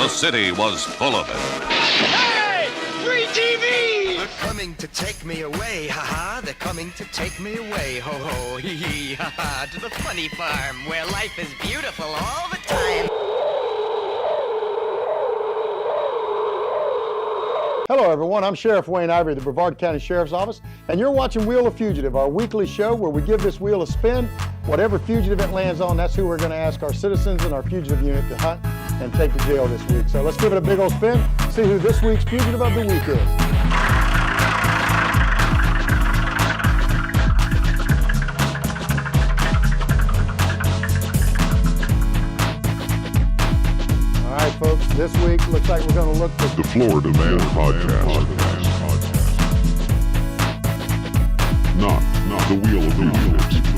The city was full of it. Hey! Free TV! They're coming to take me away, ha-ha. They're coming to take me away, ho-ho, hee-hee, ha-ha. To the funny farm, where life is beautiful all the time. Hello everyone, I'm Sheriff Wayne Ivory of the Brevard County Sheriff's Office, and you're watching Wheel of Fugitive, our weekly show where we give this wheel a spin. Whatever fugitive it lands on, that's who we're going to ask our citizens and our fugitive unit to hunt and take to jail this week. So let's give it a big old spin, see who this week's fugitive of the week is. All right, folks, this week looks like we're going to look for The Florida Man Podcast. Not the Wheel of Fugitives.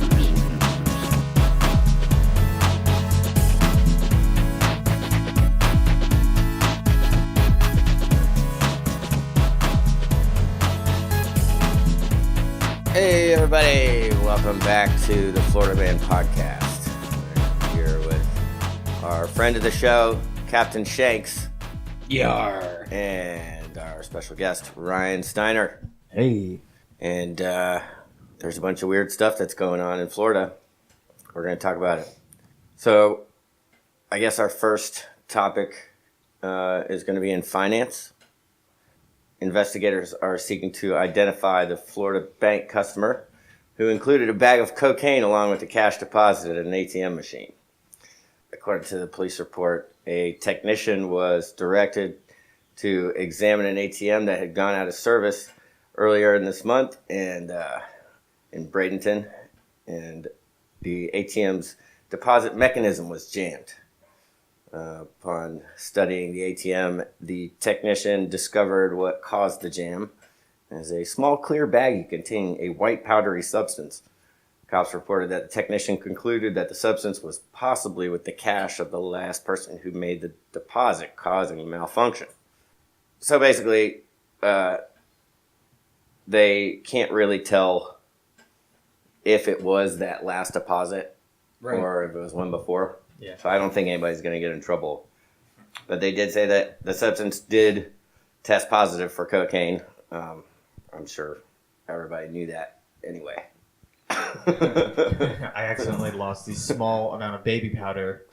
Hey everybody, welcome back to the Florida Man Podcast. We're here with our friend of the show, Captain Shanks. Yar. And our special guest, Ryan Steiner. Hey. And there's a bunch of weird stuff that's going on in Florida. We're going to talk about it. So, I guess our first topic is going to be in finance. Investigators are seeking to identify the Florida bank customer who included a bag of cocaine along with the cash deposit at an ATM machine. According to the police report, a technician was directed to examine an ATM that had gone out of service earlier in this month and in Bradenton, and the ATM's deposit mechanism was jammed. Upon studying the ATM, the technician discovered what caused the jam as a small clear baggie containing a white powdery substance. Cops reported that the technician concluded that the substance was possibly with the cash of the last person who made the deposit, causing a malfunction. So basically, they can't really tell if it was that last deposit or if it was one before. Yeah. So I don't think anybody's going to get in trouble. But they did say that the substance did test positive for cocaine. I'm sure everybody knew that anyway. I accidentally lost the small amount of baby powder.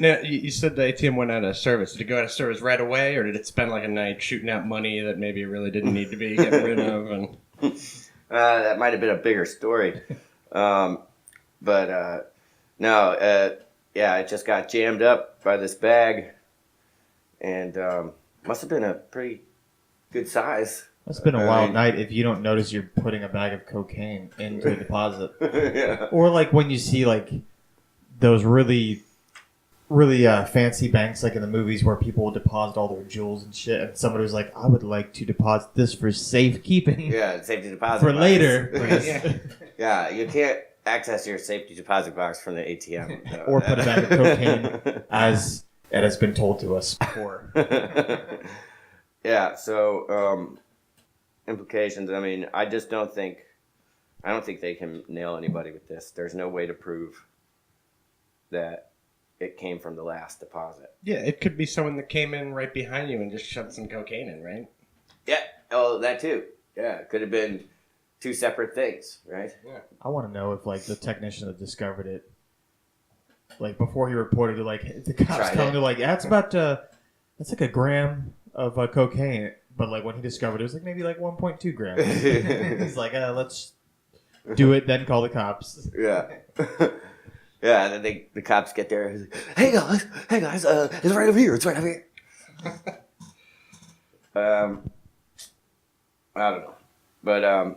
Now, you said the ATM went out of service. Did it go out of service right away, or did it spend like a night shooting out money that maybe it really didn't need to be getting rid of? And that might have been a bigger story. No, it just got jammed up by this bag, and must have been a pretty good size. It's been a wild night if you don't notice you're putting a bag of cocaine into a deposit. Yeah. Or like when you see like those really fancy banks like in the movies where people will deposit all their jewels and shit, and somebody was like, I would like to deposit this for safekeeping. Yeah, safety deposit for box. later. Yeah, you can't access your safety deposit box from the ATM. So Or put a bag of cocaine, as it has been told to us before. Yeah, so implications. I mean, I don't think they can nail anybody with this. There's no way to prove that it came from the last deposit. yeah, it could be someone that came in right behind you and just shoved some cocaine in, right? Yeah, oh, that too. Yeah, it could have been two separate things, right? Yeah. I want to know if like the technician that discovered it, like before he reported it, like the cops Tried telling it. him like that's about that's like a gram of cocaine, but like when he discovered it was like maybe like 1.2 grams. He's like, let's do it, then call the cops. Yeah. Yeah, and then the cops get there. He's like, hey guys, it's right over here. It's right over here. I don't know, but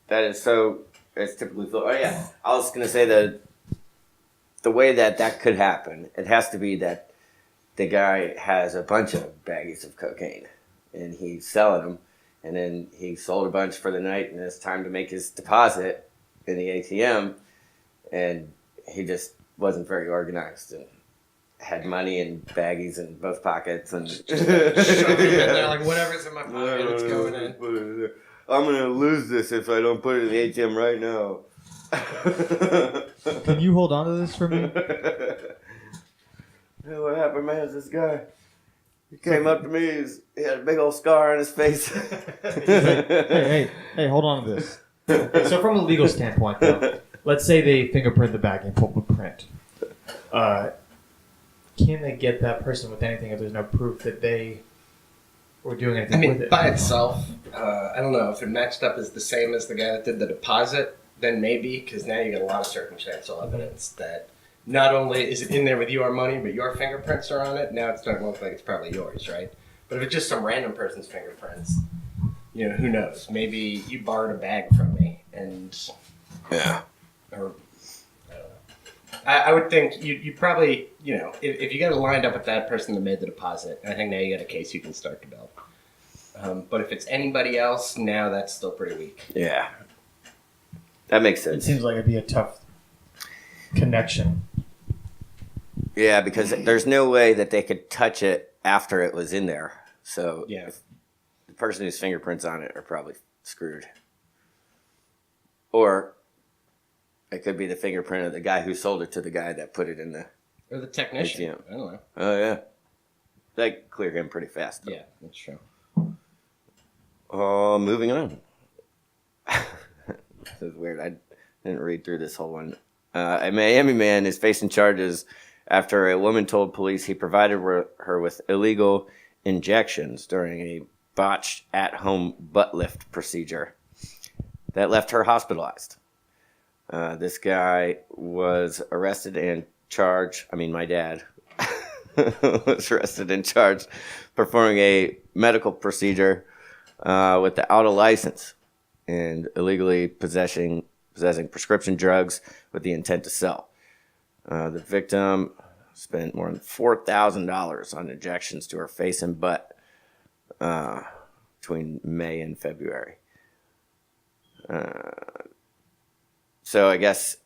that is so. It's typically. Oh yeah, I was gonna say the way that could happen. It has to be that the guy has a bunch of baggies of cocaine, and he's selling them, and then he sold a bunch for the night, and it's time to make his deposit in the ATM. And he just wasn't very organized and had money in baggies in both pockets and They're like, whatever's in my pocket, it's going in. I'm gonna lose this if I don't put it in the ATM right now. Can you hold on to this for me? Hey, what happened, man? Is this guy? He came up to me. He had a big old scar on his face. Hey, hold on to this. So from a legal standpoint, though, let's say they fingerprint the bag and pull a print. Can they get that person with anything if there's no proof that they were doing anything with it? By itself, I don't know if it matched up as the same as the guy that did the deposit. Then maybe, because now you get a lot of circumstantial evidence that not only is it in there with your money, but your fingerprints are on it. Now it's starting to look like it's probably yours, right? But if it's just some random person's fingerprints, who knows? Maybe you borrowed a bag from me, and or I don't know. I would think you probably, if you got it lined up with that person that made the deposit, I think now you got a case you can start to build. But if it's anybody else, now that's still pretty weak. Yeah. That makes It sense. seems like it'd be a tough connection. Yeah, because there's no way that they could touch it after it was in there. So Yeah. the person whose fingerprints on it are probably screwed. Or it could be the fingerprint of the guy who sold it to the guy that put it in the Or the technician. ATM. I don't know. Oh, yeah. That clear him pretty fast, though. Yeah, that's true. Moving on. This is weird. I didn't read through this whole one. A Miami man is facing charges after a woman told police he provided her with illegal injections during a botched at-home butt lift procedure that left her hospitalized. This guy was arrested and charged. My dad was arrested and charged performing a medical procedure without a license and illegally possessing prescription drugs with the intent to sell. The victim spent more than $4,000 on injections to her face and butt between May and February. So I guess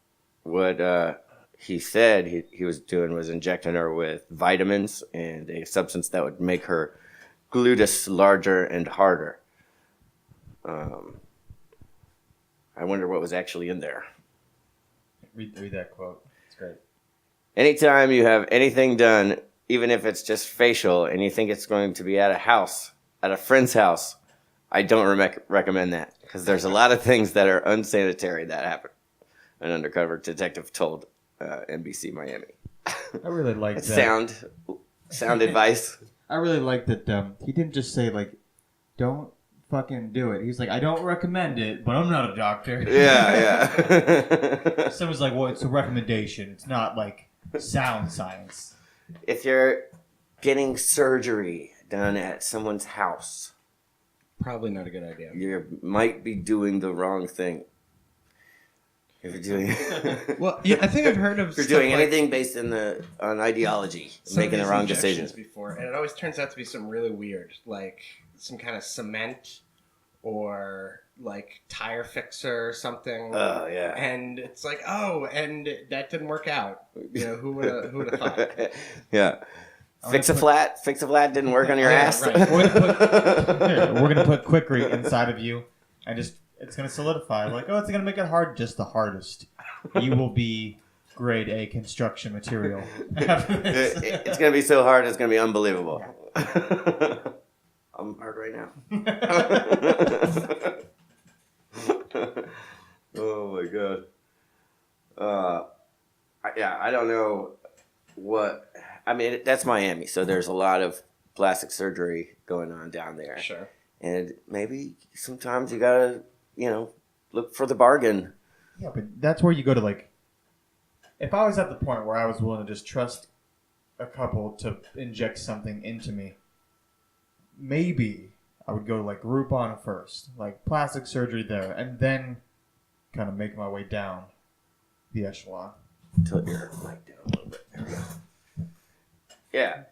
what he said he was doing was injecting her with vitamins and a substance that would make her gluteus larger and harder. I wonder what was actually in there. Read that quote. It's great. Anytime you have anything done, even if it's just facial, and you think it's going to be at a friend's house, I don't recommend that. Because there's a lot of things that are unsanitary that happen. An undercover detective told NBC Miami. I really like that. Sound advice. I really like that he didn't just say, don't fucking do it. He was like, I don't recommend it, but I'm not a doctor. Yeah. Someone's like, well, it's a recommendation. It's not, sound science. If you're getting surgery done at someone's house, Probably not a good idea. you might be doing the wrong thing. If you're doing, Well, yeah, I think I've heard of if you're stuff doing like anything based on ideology, some of making the these wrong injections decision. before, and it always turns out to be something really weird, like some kind of cement or tire fixer or something. Oh yeah. And it's like, and that didn't work out. Who would have thought? Yeah. Fix a flat didn't work on your ass. Right. We're gonna put Quikrete inside of you, and it's gonna solidify. It's gonna make it hard, just the hardest. You will be grade A construction material. It's gonna be so hard, it's gonna be unbelievable. I'm hard right now. Oh my god. I don't know what. That's Miami, so there's a lot of plastic surgery going on down there. Sure. And maybe sometimes you gotta, look for the bargain. Yeah, but that's where you go to if I was at the point where I was willing to just trust a couple to inject something into me, maybe I would go to Groupon first, plastic surgery there, and then kind of make my way down the echelon. Tilt your mic down a little bit. There we go. Yeah.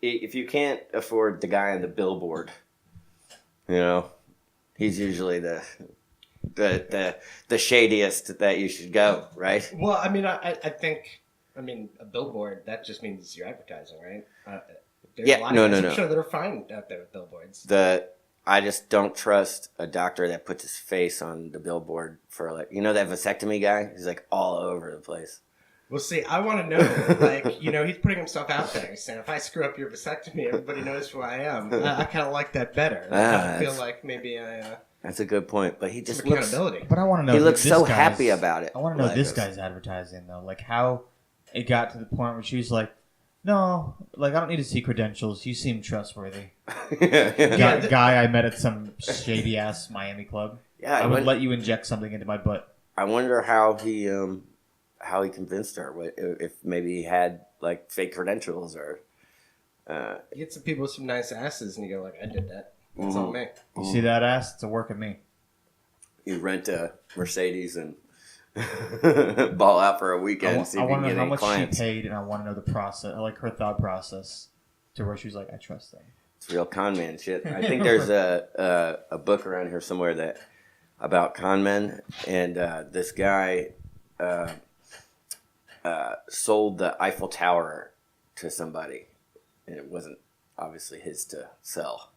If you can't afford the guy on the billboard, he's usually the shadiest that you should go, right? Well, I think, a billboard, that just means you're advertising, right? There's Yeah, a lot no, of guys no, I'm no. sure that are fine out there with billboards. I just don't trust a doctor that puts his face on the billboard for like, you know, that vasectomy guy. He's like all over the place. Well, see, I want to know, like, you know, he's putting himself out there. He's saying, if I screw up your vasectomy, everybody knows who I am. I kind of like that better. I feel like maybe That's a good point, but he just some looks. accountability. But I want to know. He who looks this so guy's- happy about it. I want to know Like, this guy's advertising though, like how it got to the point where she's like, "No, like I don't need to see credentials. You seem trustworthy." Guy I met at some shady ass Miami club. Yeah, I would let you inject something into my butt. I wonder how he convinced her. If maybe he had like fake credentials or. You get some people with some nice asses, and you go like, I did that. That's all me. You see that ass? It's a work of me. You rent a Mercedes and ball out for a weekend. And see I if you want can to get know how any much clients. she paid, and I want to know the process. I like her thought process to where she's like, I trust them. It's real con man shit. I think there's a book around here somewhere that about con men, and this guy sold the Eiffel Tower to somebody, and it wasn't obviously his to sell.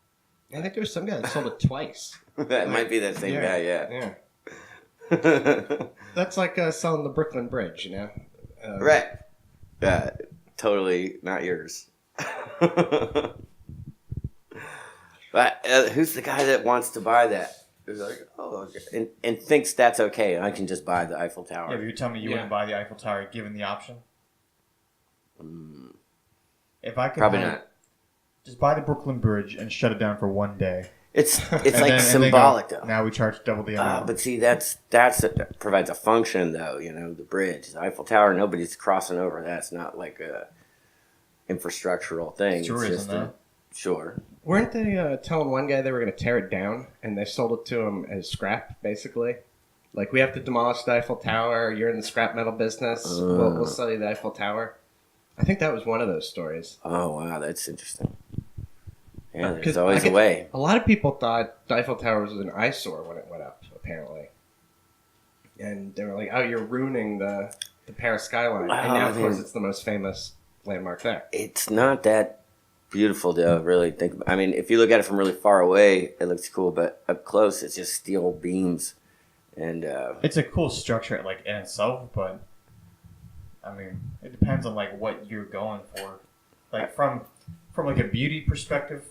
I think there's some guy that sold it twice. That might be that same guy, Yeah. That's like selling the Brooklyn Bridge, you know? Right. Totally not yours. But who's the guy that wants to buy that? Who's like, oh, okay. And thinks that's okay. I can just buy the Eiffel Tower. Yeah, but you're telling me you Yeah. wouldn't buy the Eiffel Tower given the option? If I could Probably have- not. Just buy the Brooklyn Bridge and shut it down for one day. It's And like then- and they go, symbolic though. Now we charge double the amount. But see, that provides a function though. You know, the bridge, the Eiffel Tower. Nobody's crossing over. That's not like a infrastructural thing. Tourism, it's just though. Sure. Weren't they telling one guy they were going to tear it down, and they sold it to him as scrap, basically? Like, we have to demolish the Eiffel Tower. You're in the scrap metal business. We'll sell you the Eiffel Tower. I think that was one of those stories. Oh wow, that's interesting. Yeah, 'Cause there's always I a way. A lot of people thought the Eiffel Tower was an eyesore when it went up, apparently. And they were like, oh, you're ruining the Paris skyline. And now, of course, it's the most famous landmark there. It's not that beautiful to really think about. I mean, if you look at it from really far away, it looks cool, but up close, it's just steel beams. And It's a cool structure, like in itself, but I mean, it depends on like what you're going for. Like from like a beauty perspective,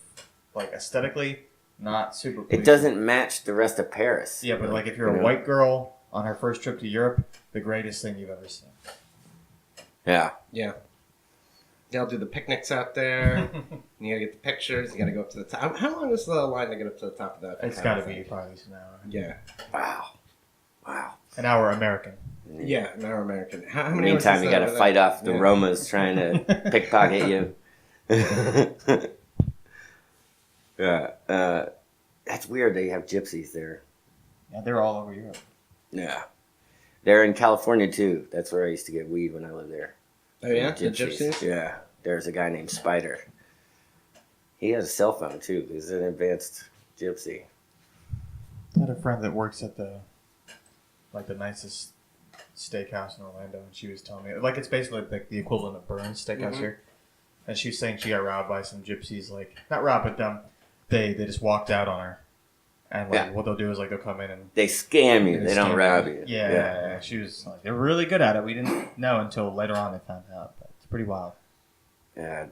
like aesthetically, not super. it pleasing. doesn't match the rest of Paris. Yeah, but like if you're You a know? white girl on her first trip to Europe, the greatest thing you've ever seen. Yeah. Yeah. They'll do the picnics out there. You gotta get the pictures. You gotta go up to the top. How long is the line to get up to the top of that? It's got to be probably at least an hour. Yeah. Wow. An hour American. Yeah, an hour American. How In the many hours meantime, is you that got to over fight there? off the Yeah. Romas trying to pickpocket you. Yeah. That's weird. They have gypsies there. Yeah, they're all over Europe. Yeah. They're in California too. That's where I used to get weed when I lived there. Oh yeah, the gypsies. Yeah. There's a guy named Spider. He has a cell phone too. He's an advanced gypsy. I had a friend that works at the nicest steakhouse in Orlando, and she was telling me like it's basically like the equivalent of Burns Steakhouse here. And she was saying she got robbed by some gypsies, like not robbed, but they just walked out on her. And like Yeah. what they'll do is like they'll come in and They scam you. They don't rob you. Yeah. She was like they're really good at it. We didn't know until later on they found out. But it's pretty wild. Yeah.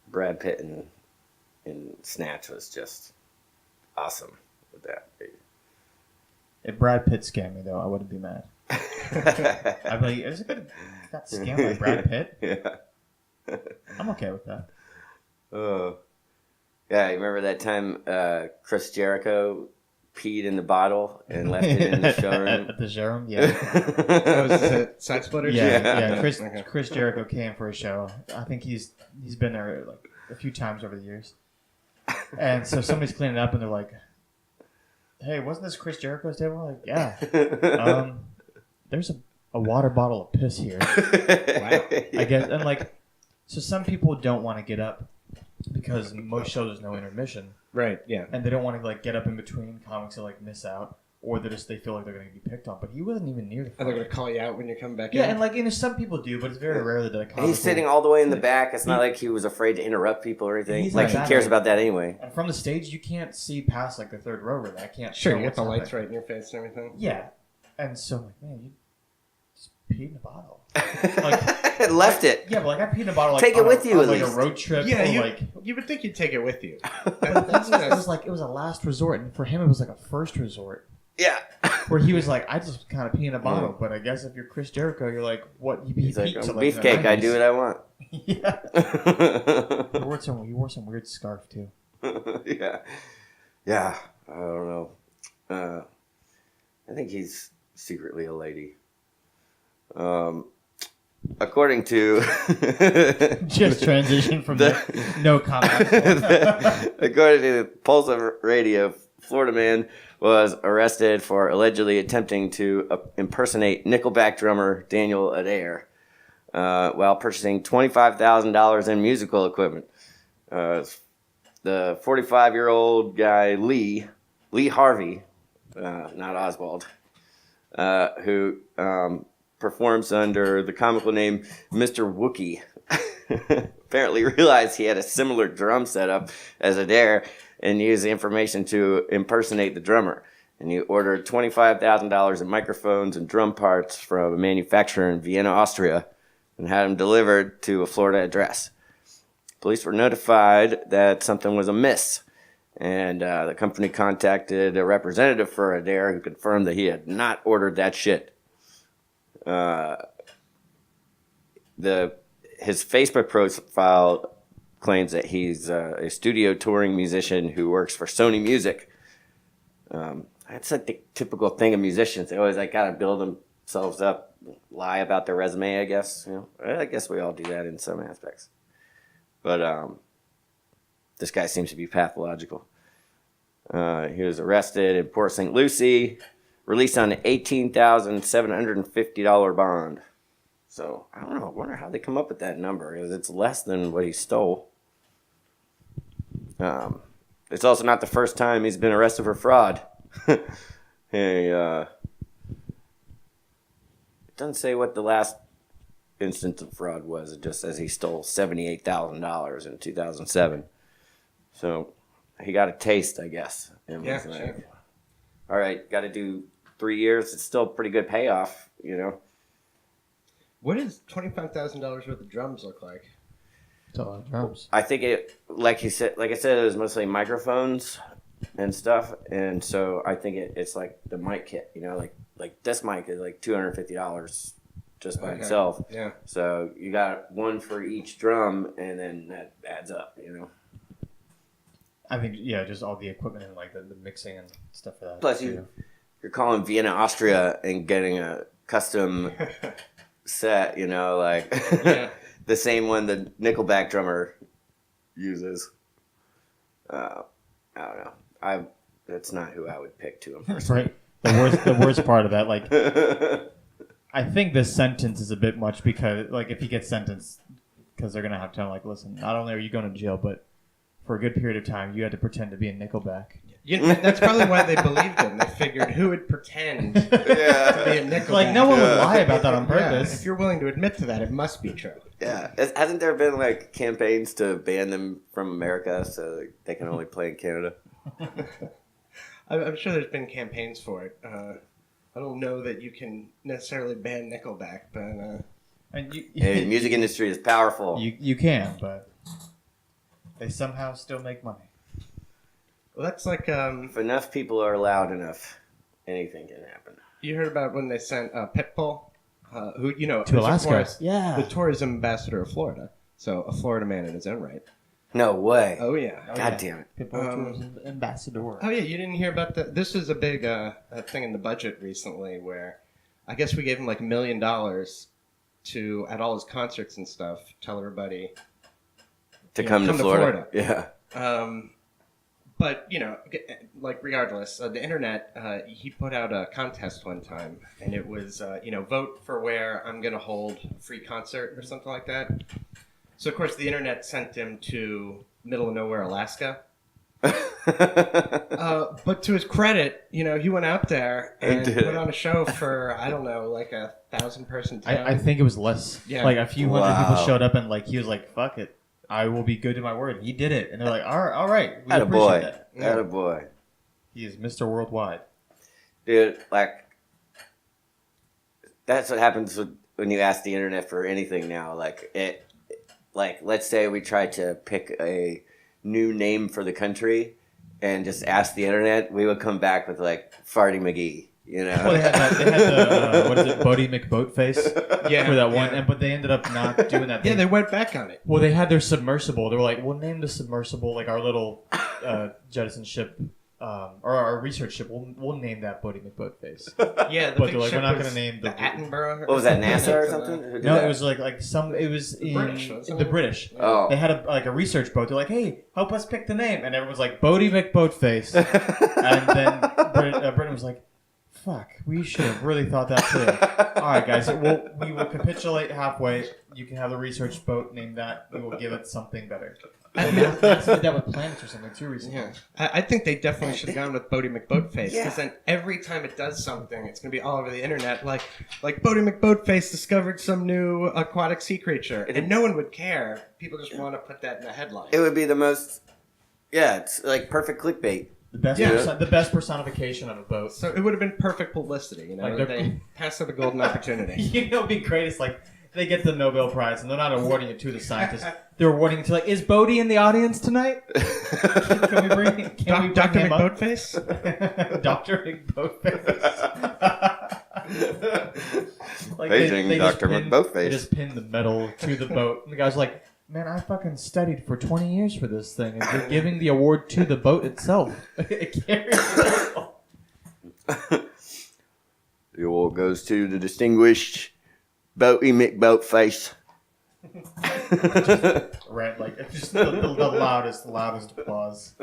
Brad Pitt in Snatch was just awesome with that. If Brad Pitt scammed me though, I wouldn't be mad. I'd be like, is it good? Got scammed by Brad Pitt? Yeah. I'm okay with that. Oh. Yeah, you remember that time Chris Jericho peed in the bottle and left it in the showroom? At the showroom, yeah. Oh, is it Side Splitters? Yeah. Chris Okay. Chris Jericho came for a show. I think he's been there like a few times over the years. And so somebody's cleaning up, and they're like, "Hey, wasn't this Chris Jericho's table?" I'm like, yeah. There's a water bottle of piss here. Wow. I guess, and like, so some people don't want to get up because most shows there's no intermission, Right. Yeah. and they don't want to like get up in between comics and like miss out, or they feel like they're going to be picked on. But he wasn't even near the Are front. they going to call you out when you come back Yeah, in? and some people do, but it's very rare that a comic He's sitting all the way in the back. It's not like he was afraid to interrupt people or anything. He's Like, like he that, cares like- about that anyway. And from the stage, you can't see past like the third row. Really, I can't. Sure, tell you got what's the lights happening. right in your face and everything. Yeah, and so I'm like, man, you just peed in a bottle. Left it. Yeah, but like I peed in a bottle. Like, Take it on with you, on, at like least. a road trip. Yeah, or, you would think you'd take it with you. it was a last resort, and for him, it was like a first resort. Yeah. Where he was like, I just kind of pee in a bottle, but I guess if you're Chris Jericho, you're like, what? You He's like, pizza, I'm a like, in the beefcake. I 90s. do what I want. Yeah. You wore some weird scarf too. Yeah. Yeah. I don't know. I think he's secretly a lady. According to Just transition from no comment. according to Pulse of Radio, Florida man was arrested for allegedly attempting to impersonate Nickelback drummer Daniel Adair while purchasing $25,000 in musical equipment. The 45-year-old guy Lee Harvey, not Oswald, who performs under the comical name Mr. Wookie, apparently realized he had a similar drum setup as Adair and used the information to impersonate the drummer. And he ordered $25,000 in microphones and drum parts from a manufacturer in Vienna, Austria, and had them delivered to a Florida address. Police were notified that something was amiss, and the company contacted a representative for Adair who confirmed that he had not ordered that shit. His Facebook profile claims that he's a studio touring musician who works for Sony Music. That's like the typical thing of musicians. They always gotta build themselves up, lie about their resume. I guess I guess we all do that in some aspects. But this guy seems to be pathological. He was arrested in Port St. Lucie, released on an $18,750 bond. So, I don't know. I wonder how they come up with that number, because it's less than what he stole. It's also not the first time he's been arrested for fraud. It doesn't say what the last instance of fraud was. It just says he stole $78,000 in 2007. So, he got a taste, I guess. And Yeah, was like, sure. all right, got to do 3 years. It's still a pretty good payoff, What does $25,000 worth of drums look like? It's a lot of drums. I think it, like I said, it was mostly microphones and stuff, and so I think it's like the mic kit, like this mic is like $250 just by itself. Yeah. So you got one for each drum, and then that adds up, I think just all the equipment and like the mixing and stuff for that. Plus, you're calling Vienna, Austria, and getting a custom set, Yeah. the same one the Nickelback drummer uses. I don't know. That's not who I would pick to impersonate. Right. The worst part of that, like, I think this sentence is a bit much because, like, if he gets sentenced, because they're gonna have to tell him, like, listen, not only are you going to jail, but for a good period of time, you had to pretend to be a Nickelback. That's probably why they believed him. They figured who would pretend to be a Nickelback. Like, no one would lie about that on purpose. If you're willing to admit to that, it must be true. Yeah. Hasn't there been campaigns to ban them from America so they can only play in Canada? I'm sure there's been campaigns for it. I don't know that you can necessarily ban Nickelback, but And Hey, the music industry is powerful. you can, but they somehow still make money. well, that's like If enough people are loud enough, anything can happen. you heard about when they sent Pitbull, who To is, of Alaska. course, Yeah. the tourism ambassador of Florida, so a Florida man in his own right. No way. Oh yeah. God damn it. Pitbull Tourism Ambassador. Oh yeah, you didn't hear about that? This is a big thing in the budget recently, where I guess we gave him like $1 million to at all his concerts and stuff tell everybody To Yeah, come to come to Florida. Florida. Yeah. But like regardless, the internet, he put out a contest one time, and it was vote for where I'm going to hold a free concert or something like that. So of course the internet sent him to middle of nowhere, Alaska. But to his credit, he went out there and did. put on a show for, I don't know, like 1,000-person town. I think it was less. Yeah. Like a few hundred Wow. people showed up and like he was like, "Fuck it, I will be good to my word." He did it, and they're like, "All right, we appreciate that." Attaboy. He is Mr. Worldwide. Dude, like, that's what happens when you ask the internet for anything now. Like, let's say we tried to pick a new name for the country and just ask the internet, we would come back with, like, Farty McGee, Well, they had the what is it, Bodie McBoatface? Yeah. For that one, but they ended up not doing that. Yeah, they went back on it. Well, they had their submersible. They were like, "We'll name the submersible like our little jettison ship, or our research ship. We'll name that Bodie McBoatface." Yeah, the But big they're like, ship "We're not was going to name the the Attenborough. What was that, NASA or something? Who did No, that? it was like some. It was in British, wasn't the it? British. Oh. They had a research boat. They're like, "Hey, help us pick the name," and everyone's like, "Bodie McBoatface," and then Britain was like, "Fuck, we should have really thought that through." All right, guys, we will capitulate halfway. You can have the research boat named that. We will give it something better. And NASA did that with planets or something too recently. Yeah, I think they definitely should have gone with Bodie McBoatface, Yeah. because then every time it does something, it's going to be all over the internet. Like Bodie McBoatface discovered some new aquatic sea creature, and no one would care. People just want to put that in the headline. It would be the most, it's like perfect clickbait. The best, the best personification of a boat. So it would have been perfect publicity. Like They passed up a golden opportunity. It'd be great. It's like they get the Nobel Prize and they're not awarding it to the scientists. They're awarding it to like, is Bodie in the audience tonight? Can we bring Dr. him up? McBoatface? Dr. McBoatface. Like Paging just Dr. McBoatface. They just pin the medal to the boat. And the guy's like, "Man, I fucking studied for 20 years for this thing. And they're giving the award to the boat itself." It carries it. The award goes to the distinguished Boaty McBoatface. Right, like it's just the loudest applause.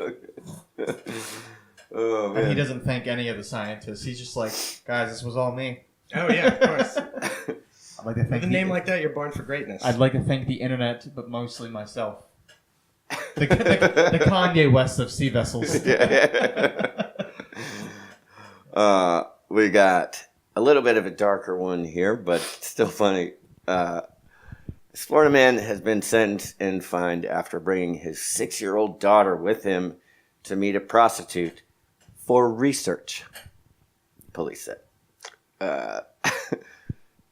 Oh, man. And he doesn't thank any of the scientists. He's just like, "Guys, this was all me." Oh, yeah, of course. I'd like to thank With a name like that, you're born for greatness. I'd like to thank the internet, but mostly myself. The Kanye West of sea vessels. We got a little bit of a darker one here, but still funny. This Florida man has been sentenced and fined after bringing his 6-year-old daughter with him to meet a prostitute for research, police said.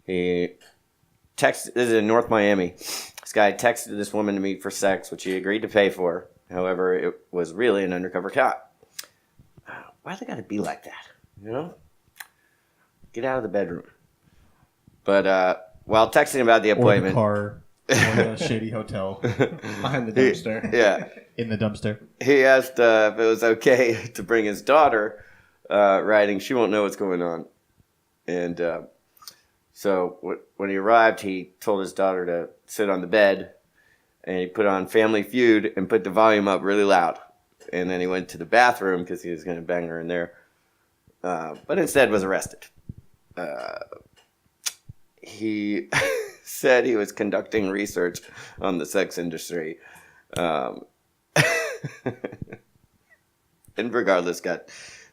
He texted, this is in North Miami. This guy texted this woman to meet for sex, which he agreed to pay for. However, it was really an undercover cop. Why they gotta be like that? You know? Get out of the bedroom. But while texting about the Or the appointment, car. Or the shady hotel. Behind the dumpster. yeah, In the dumpster. he asked if it was okay to bring his daughter, writing, "She won't know what's going on." And so when he arrived, he told his daughter to sit on the bed, and he put on Family Feud and put the volume up really loud. And then he went to the bathroom because he was going to bang her in there, but instead was arrested. He said he was conducting research on the sex industry. And regardless, got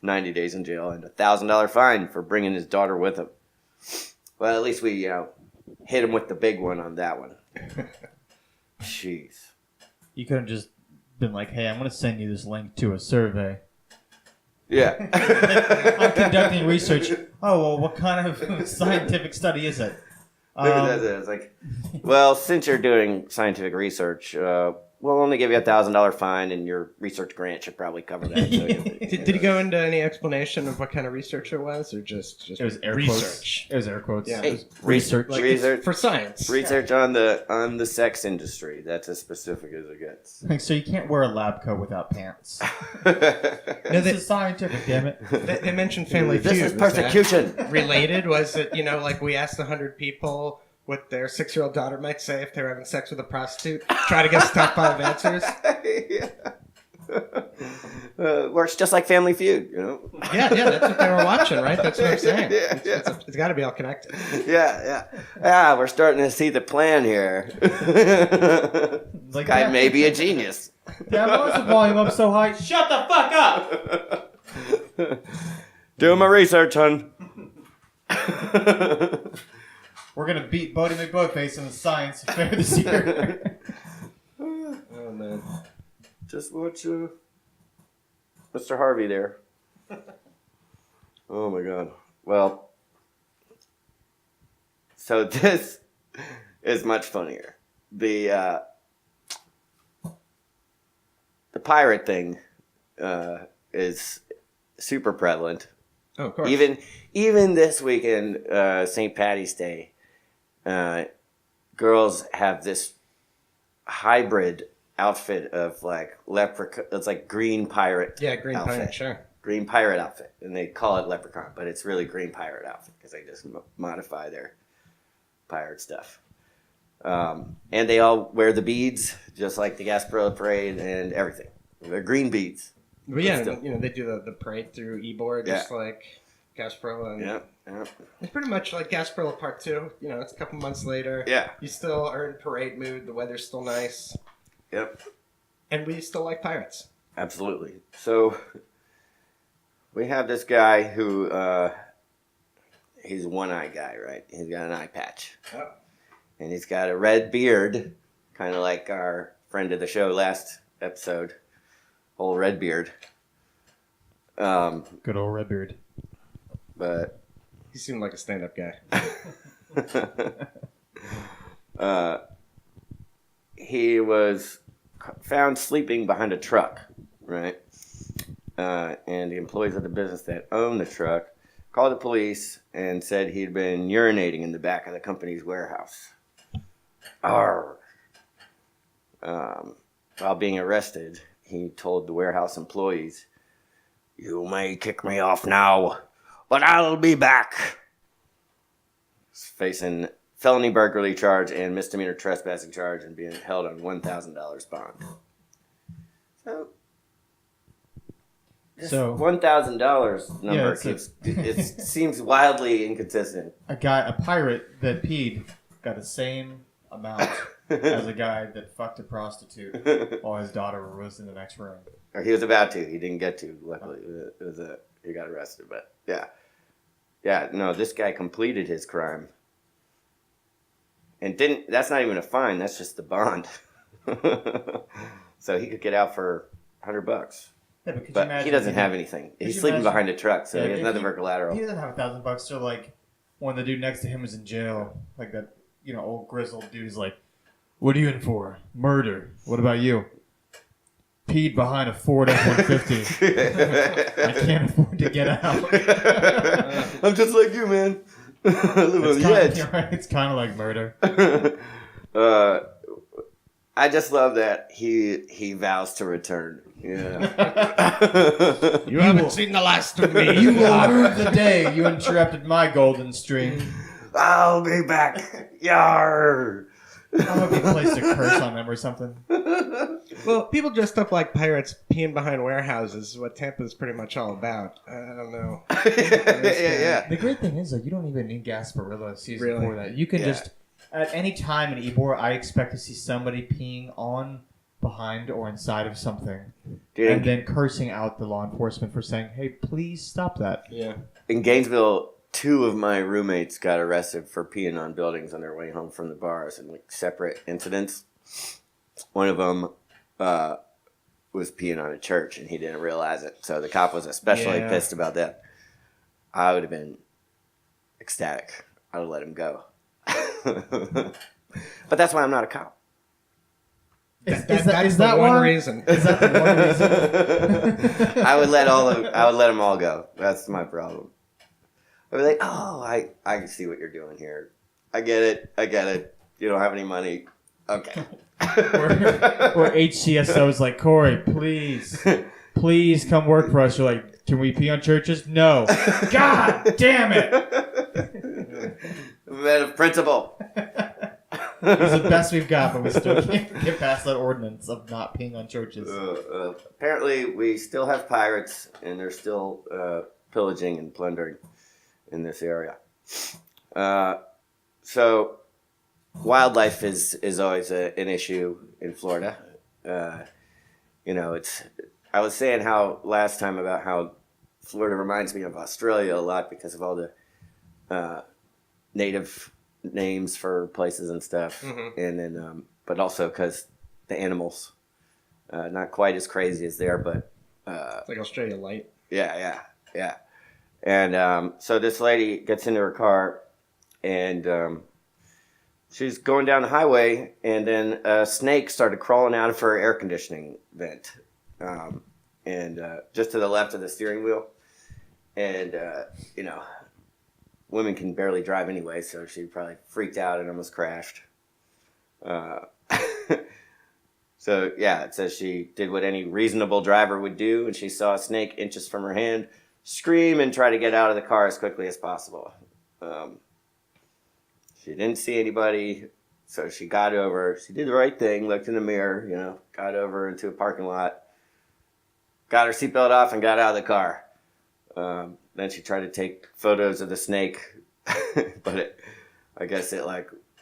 90 days in jail and a $1,000 fine for bringing his daughter with him. Well, at least we, hit him with the big one on that one. Jeez. You could have just been like, "Hey, I'm going to send you this link to a survey. Yeah. I'm conducting research." "Oh, well, what kind of scientific study is it?" Maybe that's it. It's like, well, since you're doing scientific research, we'll only give you a $1,000 fine, and your research grant should probably cover that. So Did he go into any explanation of what kind of research it was, or just It was air research? quotes. It was air quotes. Yeah. It was Hey, research. Like, Research. it's for science. research on the sex industry. That's as specific as it gets. Like, so you can't wear a lab coat without pants. No, This is scientific, damn it. They mentioned Family This Feud. is Was that persecution. related? Was it, like we asked 100 people what their 6-year-old daughter might say if they were having sex with a prostitute? Try to guess the top 5 answers. Works just like Family Feud, Yeah, that's what they were watching, right? That's what I'm saying. Yeah, It's got to be all connected. We're starting to see the plan here. Like Guy that. may be a genius. Damn, why is the volume up so high? Shut the fuck up! Doing my research, hun. We're gonna beat Bodie McBoatface in the science fair this year. Oh man. Just watch Mr. Harvey there. Oh my god. Well, so this is much funnier. The pirate thing is super prevalent. Oh, of course. Even this weekend, St. Patty's Day, girls have this hybrid outfit of like leprechaun. It's like green pirate. Yeah, green outfit. pirate, sure. Green pirate outfit, and they call it leprechaun, but it's really green pirate outfit because they just modify their pirate stuff. And they all wear the beads, just like the Gasparilla Parade and everything. They're green beads. But yeah, Still. you know, they do the parade through Ybor, just like Gasparilla. And Yeah. It's pretty much like Gasparilla Part 2. You know, it's a couple months later. Yeah. You still are in parade mood. The weather's still nice. Yep. And we still like pirates. Absolutely. So we have this guy who he's a one-eye guy, right? He's got an eye patch. Oh. And he's got a red beard, kind of like our friend of the show last episode, old Redbeard. Good old Redbeard. But He seemed like a stand-up guy. he was found sleeping behind a truck, right? And the employees of the business that owned the truck called the police and said he'd been urinating in the back of the company's warehouse. Arr. While being arrested, he told the warehouse employees, "You may kick me off now, but I'll be back." He's facing felony burglary charge and misdemeanor trespassing charge and being held on $1,000 bond. So $1,000 number it's a- keeps it seems wildly inconsistent. a pirate that peed got the same amount as a guy that fucked a prostitute while his daughter was in the next room. Or he was about to. He didn't get to. Luckily, he got arrested. But yeah. No, this guy completed his crime and didn't. That's not even a fine. That's just the bond. So he could get out for $100. Yeah, but could you But imagine he doesn't have anything. He's you sleeping imagine- behind a truck, so Yeah, he has if nothing for collateral. He doesn't have $1,000, so like when the dude next to him was in jail, like that, old grizzled dude is like, "What are you in for? Murder. What about you?" Peed behind a Ford F-150. I can't afford to get out. I'm just like you, man. I live on the edge. It's kind of like murder. I just love that he vows to return. Yeah. You haven't seen the last of me. You will rue the day you interrupted my golden stream. I'll be back. Yar. I hope you placed a curse on them or something. Well, people dressed up like pirates peeing behind warehouses is what Tampa's pretty much all about. I don't know. yeah. The great thing is, you don't even need Gasparilla season Really? for that. You can Yeah. just, at any time in Ybor, I expect to see somebody peeing on, behind, or inside of something. Dude, And then cursing out the law enforcement for saying, "Hey, please stop that." Yeah. in Gainesville, 2 of my roommates got arrested for peeing on buildings on their way home from the bars in like separate incidents. One of them was peeing on a church and he didn't realize it, so the cop was especially Yeah. pissed about that. I would have been ecstatic. I would have let him go. But that's why I'm not a cop. That's the one why? reason. Is that the one reason? I would let them all go. That's my problem. I'd be like, oh, I can see what you're doing here. I get it. You don't have any money. Okay. Or HCSO's like, "Corey, please come work for us." You're like, "Can we pee on churches?" No. God damn it! Man of principle. He's the best we've got, but we still can't get past that ordinance of not peeing on churches. Apparently, we still have pirates, and they're still pillaging and plundering in this area. So, wildlife is always an issue in Florida. I was saying how last time about how Florida reminds me of Australia a lot because of all the native names for places and stuff, and then but also because the animals, not quite as crazy as there, but It's like Australia light. yeah. And so this lady gets into her car, and she's going down the highway, and then a snake started crawling out of her air conditioning vent, and just to the left of the steering wheel. And, women can barely drive anyway, so she probably freaked out and almost crashed. So, yeah, it says she did what any reasonable driver would do, and she saw a snake inches from her hand, scream and try to get out of the car as quickly as possible. She didn't see anybody, so she got over. She did the right thing, looked in the mirror, got over into a parking lot, got her seatbelt off, and got out of the car. Then she tried to take photos of the snake, but I guess it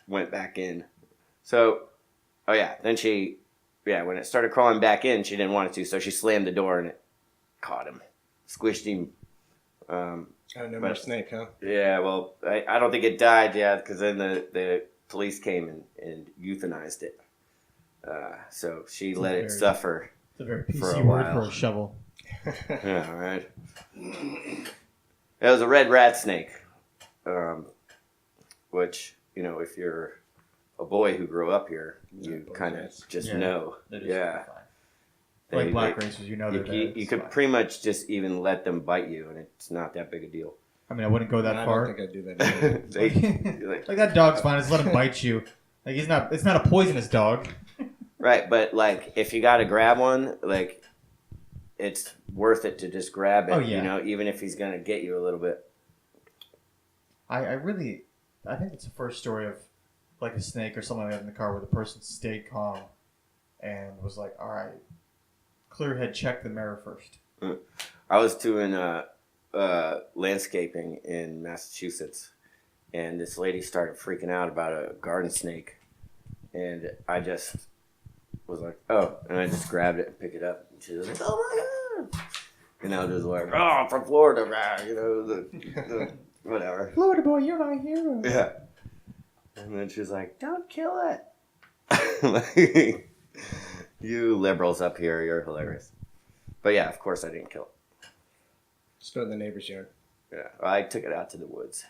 went back in. So, when it started crawling back in, she didn't want it to, so she slammed the door and it caught him, squished him. No more snake, huh? Yeah, well, I don't think it died yet because then the police came and euthanized it. So she let it suffer. It's a very for PC a word while. for a shovel. Yeah, right. It was a red rat snake, which, if you're a boy who grew up here, you kind of just know. Yeah. Like black racers, they're there. You could pretty much just even let them bite you, and it's not that big a deal. I mean, I wouldn't go that I far. don't think I'd do that either. Like that dog's fine. Just let him bite you. Like it's not a poisonous dog. Right, but if you got to grab one, it's worth it to just grab it. Oh, yeah. Even if he's gonna get you a little bit. I think it's the first story of a snake or something like that in the car where the person stayed calm and was like, all right, clear head, check the mirror first. I was doing landscaping in Massachusetts, and this lady started freaking out about a garden snake, and I just was like, oh, and I just grabbed it and picked it up, and she was like, oh my god, just like, oh, I'm from Florida, the whatever. Florida boy, you're my hero. Yeah. And then she's like, don't kill it. You liberals up here, you're hilarious. But yeah, of course I didn't kill it. Just throw it in the neighbor's yard. Yeah, I took it out to the woods.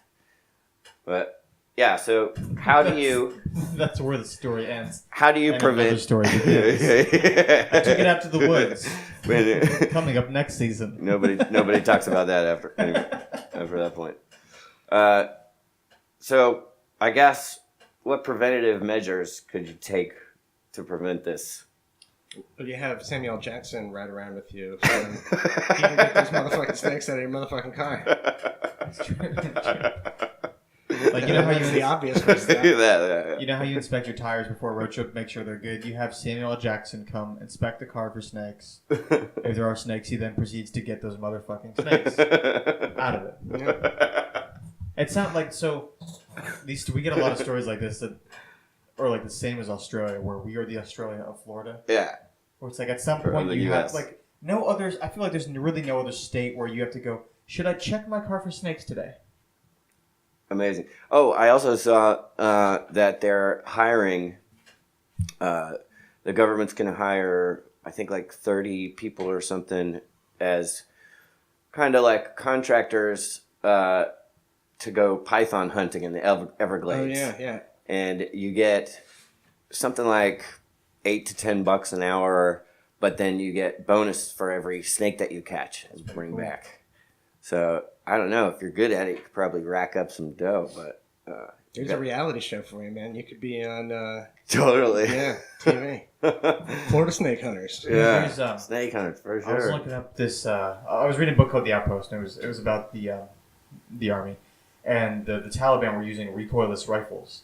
But yeah, so how do you? That's where the story ends. How do you and prevent? Another story begins. I took it out to the woods. When- Coming up next season. Nobody talks about that after that point. So I guess what preventative measures could you take to prevent this? Well, you have Samuel L. Jackson ride around with you, so you can get those motherfucking snakes out of your motherfucking car. That's true. Like, you know how That's the you obvious reason. Yeah. you know how you inspect your tires before a road trip, make sure they're good. You have Samuel L. Jackson come inspect the car for snakes. If there are snakes, he then proceeds to get those motherfucking snakes out of it. Yeah. It's not like we get a lot of stories like this or like the same as Australia, where we are the Australia of Florida. Yeah. Where it's like at some Or point the you US. have no others. I feel like there's really no other state where you have to go, should I check my car for snakes today? Amazing. Oh, I also saw that they're hiring. The government's going to hire, I think, 30 people or something as kind of like contractors to go python hunting in the Everglades. Oh, yeah. And you get something like $8 to $10 an hour, but then you get bonus for every snake that you catch and bring back. So I don't know, if you're good at it, you could probably rack up some dough. But There's a reality show for you, man. You could be on totally, TV. Florida Snake Hunters. yeah, There's, snake hunters for I was sure. looking up this. I was reading a book called The Outpost, and it was about the army, and the Taliban were using recoilless rifles,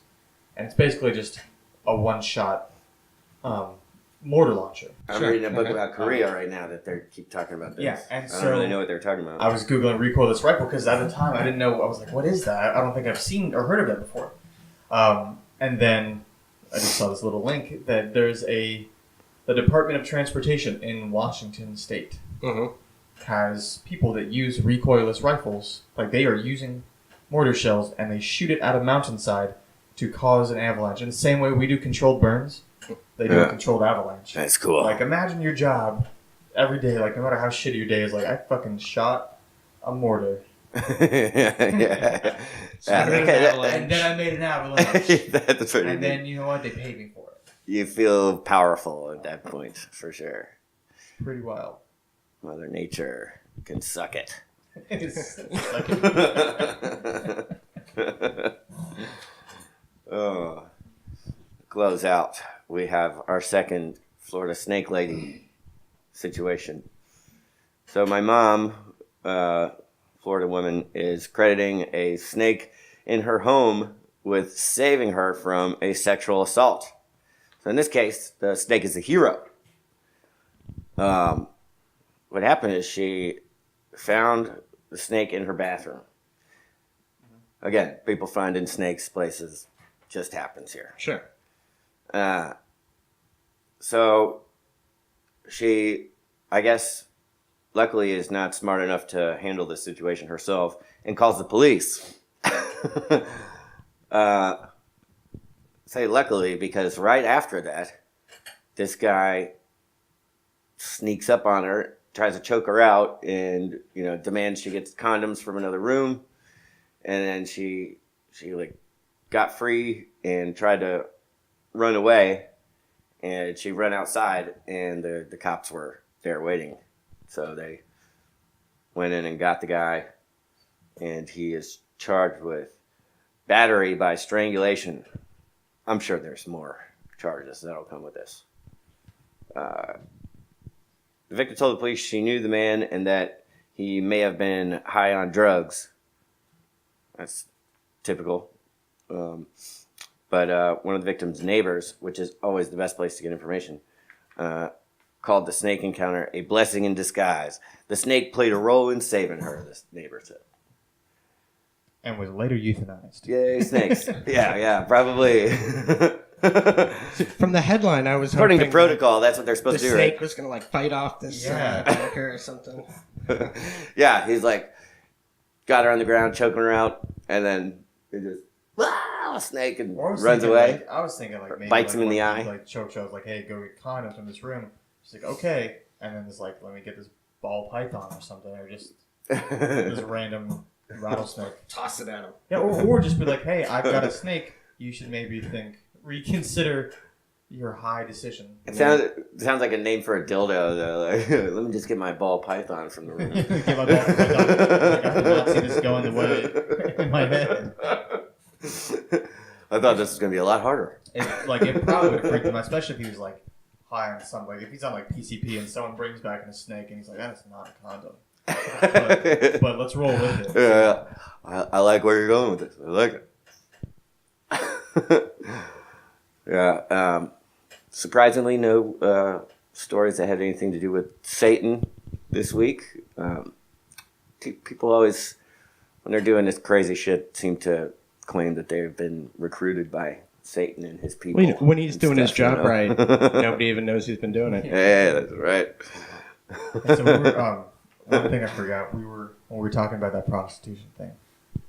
and it's basically just a one-shot mortar launcher. I'm Sure. reading a book Okay. about Korea right now that they keep talking about this. Yeah, and I so- don't really know what they're talking about. I was googling recoilless rifle because at the time I didn't know. I was like, "What is that?" I don't think I've seen or heard of it before. And then I just saw this little link that there's a the Department of Transportation in Washington State has people that use recoilless rifles. Like, they are using mortar shells, and they shoot it at a mountainside to cause an avalanche. In the same way we do controlled burns, they do a controlled avalanche. That's cool. Like, imagine your job every day, like, no matter how shitty your day is, like, I fucking shot a mortar. yeah. And then I made an avalanche. That's pretty And neat. then, you know what? They paid me for it. You feel powerful at that point, for sure. Pretty wild. Mother Nature can suck it. It's like Oh. Close out. We have our second Florida snake lady situation. So my mom, Florida woman, is crediting a snake in her home with saving her from a sexual assault. So in this case, the snake is the hero. What happened is she found the snake in her bathroom. Again, people finding snakes places just happens here. Sure. So she, I guess, luckily is not smart enough to handle this situation herself and calls the police. Say luckily because right after that, this guy sneaks up on her, tries to choke her out, and demands she gets condoms from another room. And then she like got free and tried to run away, and she ran outside, and the cops were there waiting. So they went in and got the guy, and he is charged with battery by strangulation. I'm sure there's more charges that'll come with this. The victim told the police she knew the man and that he may have been high on drugs. That's typical. But one of the victim's neighbors, which is always the best place to get information, called the snake encounter a blessing in disguise. The snake played a role in saving her, this neighbor said. and was later euthanized. Yay, snakes. yeah, probably. From the headline, I was According to hoping protocol, that's what they're the supposed to do, snake right? was going to like fight off this Yeah. attacker or something. Yeah, he's like, got her on the ground, choking her out, and then he just, a snake, and Or I was runs thinking, away. Like, I was thinking like maybe Bites like, him in the one eye. of these, like choke shows, like, hey, go get condoms from this room. She's like, okay, and then it's like, let me get this ball python or something, or just this random rattlesnake. Toss it at him. Yeah, or just be like, hey, I've got a snake. You should maybe reconsider your high decision. It sounds like a name for a dildo, though. Like, let me just get my ball python from the room. Give my ball python. Like, I did not see this going the way in my head. I thought this was going to be a lot harder. It probably would have freaked him out, especially if he was like high on some, like if he's on like PCP and someone brings back a snake and he's like, that is not a condom. But let's roll with it. Yeah, I like where you're going with this. I like it. Yeah. Surprisingly, no stories that had anything to do with Satan this week. People always, when they're doing this crazy shit, seem to claim that they've been recruited by Satan and his people. When he's doing his stuff, job right, nobody even knows he's been doing it. Yeah, that's right. And so we were, one thing I forgot, when we were talking about that prostitution thing,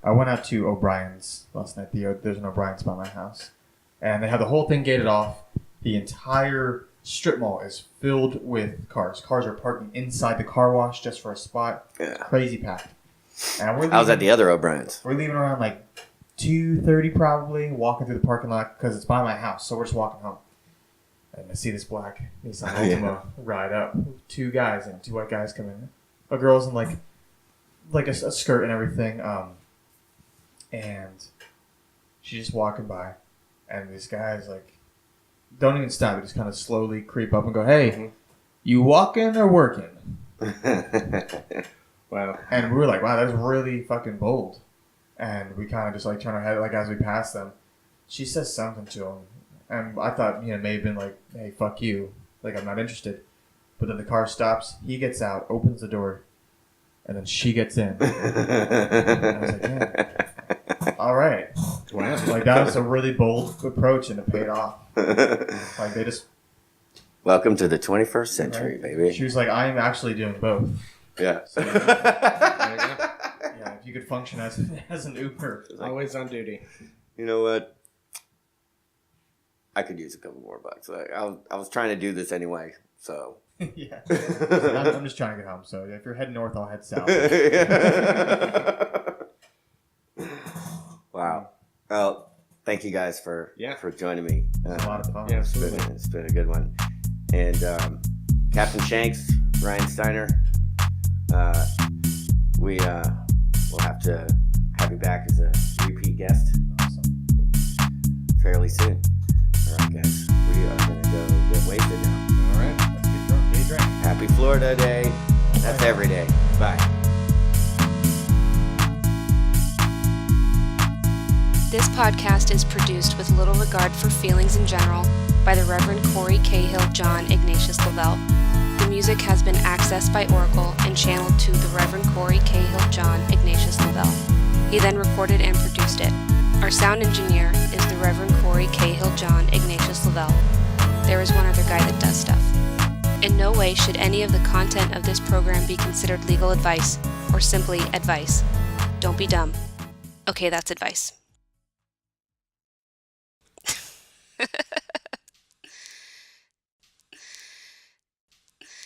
I went out to O'Brien's last night. There's an O'Brien's by my house. And they have the whole thing gated off. The entire strip mall is filled with cars. Cars are parking inside the car wash just for a spot. Yeah. Crazy packed. And I was at the other O'Brien's. We're leaving around like 2:30 probably, walking through the parking lot because it's by my house. So we're just walking home. And I see this black Nissan Altima ride up. Two guys and two white guys come in. A girl's in like a skirt and everything. And she's just walking by. And these guys like don't even stop. They just kind of slowly creep up and go, "Hey, you walking or working?" Wow. And we were like, "Wow, that's really fucking bold." And we kind of just like turn our head like as we pass them. She says something to him, and I thought may have been like, "Hey, fuck you," like I'm not interested. But then the car stops. He gets out, opens the door, and then she gets in. And I was like, "Yeah, all right." Wow. Like that was a really bold approach, and it paid off. Like they just Welcome to the 21st century, baby. She was like, I am actually doing both. Yeah. There you go. Yeah, if you could function as an Uber. Always on duty. You know what? I could use a couple more bucks. Like, I was trying to do this anyway, so. Yeah. I'm just trying to get home, so if you're heading north, I'll head south. Wow. Well, thank you guys for joining me. A lot of fun. Yeah, It's been a good one. And Captain Shanks, Ryan Steiner, we'll have to have you back as a repeat guest Awesome. fairly soon. All right, guys. We are going to go get wasted now. All right. Let's get drunk. Day drink. Happy Florida Day. That's every day. Bye. This podcast is produced with little regard for feelings in general by the Reverend Corey Cahill John Ignatius Lavelle. The music has been accessed by Oracle and channeled to the Reverend Corey Cahill John Ignatius Lavelle. He then recorded and produced it. Our sound engineer is the Reverend Corey Cahill John Ignatius Lavelle. There is one other guy that does stuff. In no way should any of the content of this program be considered legal advice or simply advice. Don't be dumb. Okay, that's advice.